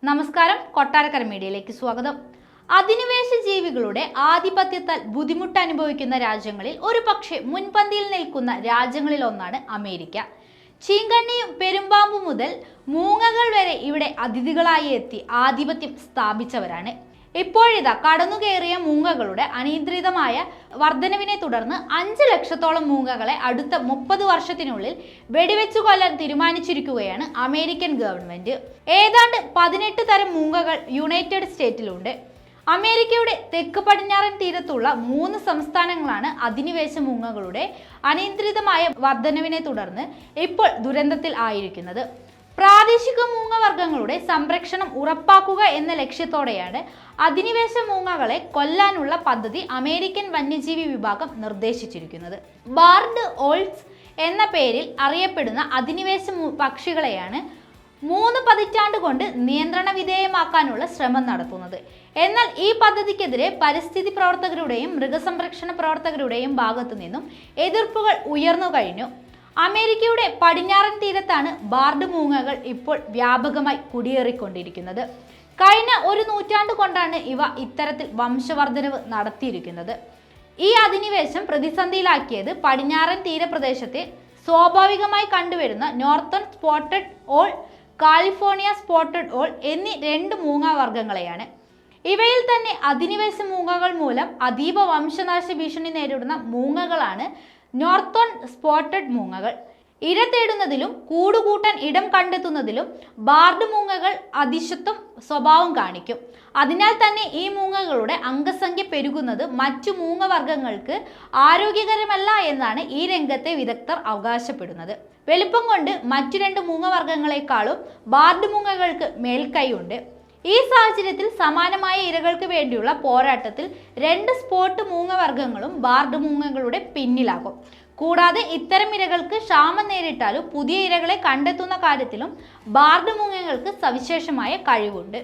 നമസ്കാരം, കൊട്ടാരക്കര മീഡിയയിലേക്ക് സ്വാഗതം. അധിനിവേശ ജീവികളുടെ ആധിപത്യത്താൽ ബുദ്ധിമുട്ട് അനുഭവിക്കുന്ന രാജ്യങ്ങളിൽ ഒരു പക്ഷേ മുൻപന്തിയിൽ നിൽക്കുന്ന രാജ്യങ്ങളിൽ ഒന്നാണ് അമേരിക്ക. ചീങ്കണ്ണിയും പെരുമ്പാമ്പും മുതൽ മൂങ്ങകൾ വരെ ഇവിടെ അതിഥികളായി എത്തി ആധിപത്യം സ്ഥാപിച്ചവരാണ്. ഇപ്പോഴിതാ കടന്നുകയറിയ മൂങ്ങകളുടെ അനിയന്ത്രിതമായ വർധനവിനെ തുടർന്ന് 5 ലക്ഷത്തോളം മൂങ്ങകളെ അടുത്ത 30 വർഷത്തിനുള്ളിൽ വെടിവെച്ചു കൊല്ലാൻ തീരുമാനിച്ചിരിക്കുകയാണ് അമേരിക്കൻ ഗവൺമെന്റ്. ഏതാണ്ട് 18 തരം മൂങ്ങകൾ യുണൈറ്റഡ് സ്റ്റേറ്റിലുണ്ട്. അമേരിക്കയുടെ തെക്ക് പടിഞ്ഞാറൻ തീരത്തുള്ള 3 സംസ്ഥാനങ്ങളാണ് അധിനിവേശ മൂങ്ങകളുടെ അനിയന്ത്രിതമായ വർധനവിനെ തുടർന്ന് ഇപ്പോൾ ദുരന്തത്തിൽ ആയിരിക്കുന്നത്. പ്രാദേശിക മൂങ്ങവർഗങ്ങളുടെ സംരക്ഷണം ഉറപ്പാക്കുക എന്ന ലക്ഷ്യത്തോടെയാണ് അധിനിവേശ മൂങ്ങകളെ കൊല്ലാനുള്ള പദ്ധതി അമേരിക്കൻ വന്യജീവി വിഭാഗം നിർദ്ദേശിച്ചിരിക്കുന്നത്. ബാർഡ് ഓൾസ് എന്ന പേരിൽ അറിയപ്പെടുന്ന അധിനിവേശ പക്ഷികളെയാണ് 3 പതിറ്റാണ്ട് കൊണ്ട് നിയന്ത്രണ വിധേയമാക്കാനുള്ള ശ്രമം നടത്തുന്നത്. എന്നാൽ ഈ പദ്ധതിക്കെതിരെ പരിസ്ഥിതി പ്രവർത്തകരുടെയും മൃഗസംരക്ഷണ പ്രവർത്തകരുടെയും ഭാഗത്തു നിന്നും എതിർപ്പുകൾ ഉയർന്നു കഴിഞ്ഞു. അമേരിക്കയുടെ പടിഞ്ഞാറൻ തീരത്താണ് ബാർഡ് മൂങ്ങകൾ ഇപ്പോൾ വ്യാപകമായി കുടിയേറിക്കൊണ്ടിരിക്കുന്നത്. കഴിഞ്ഞ 1 നൂറ്റാണ്ട് കൊണ്ടാണ് ഇവ ഇത്തരത്തിൽ വംശവർദ്ധനവ് നടത്തിയിരിക്കുന്നത്. ഈ അധിനിവേശം പ്രതിസന്ധിയിലാക്കിയത് പടിഞ്ഞാറൻ തീരപ്രദേശത്തെ സ്വാഭാവികമായി കണ്ടുവരുന്ന northern spotted all, California spotted all എന്നീ 2 മൂങ്ങാവർഗങ്ങളെയാണ്. ഇവയിൽ തന്നെ അധിനിവേശ മൂങ്ങകൾ മൂലം അതീവ വംശനാശ ഭീഷണി നേരിടുന്ന മൂങ്ങകളാണ് നോർത്തേൺ സ്പോട്ടഡ് മൂങ്ങകൾ. ഇര തേടുന്നതിലും കൂടുകൂട്ടാൻ ഇടം കണ്ടെത്തുന്നതിലും ബാർഡ് മൂങ്ങകൾ അതിശക്തം സ്വഭാവം കാണിക്കും. അതിനാൽ തന്നെ ഈ മൂങ്ങകളുടെ അംഗസംഖ്യ പെരുകുന്നത് മറ്റു മൂങ്ങവർഗങ്ങൾക്ക് ആരോഗ്യകരമല്ല എന്നാണ് ഈ രംഗത്തെ വിദഗ്ധർ അവകാശപ്പെടുന്നത്. വലിപ്പം കൊണ്ട് മറ്റു 2 മൂങ്ങവർഗങ്ങളെക്കാളും ബാർഡ് മൂങ്ങകൾക്ക് മേൽക്കൈയുണ്ട്. ഈ സാഹചര്യത്തിൽ സമാനമായ ഇരകൾക്ക് വേണ്ടിയുള്ള പോരാട്ടത്തിൽ 2 സ്പോട്ട് മൂങ്ങവർഗങ്ങളും ബാർഡ് മൂങ്ങകളുടെ പിന്നിലാകും. കൂടാതെ ഇത്തരം ഇരകൾക്ക് ക്ഷാമം നേരിട്ടാലും പുതിയ ഇരകളെ കണ്ടെത്തുന്ന കാര്യത്തിലും ബാർഡ് മൂങ്ങകൾക്ക് സവിശേഷമായ കഴിവുണ്ട്.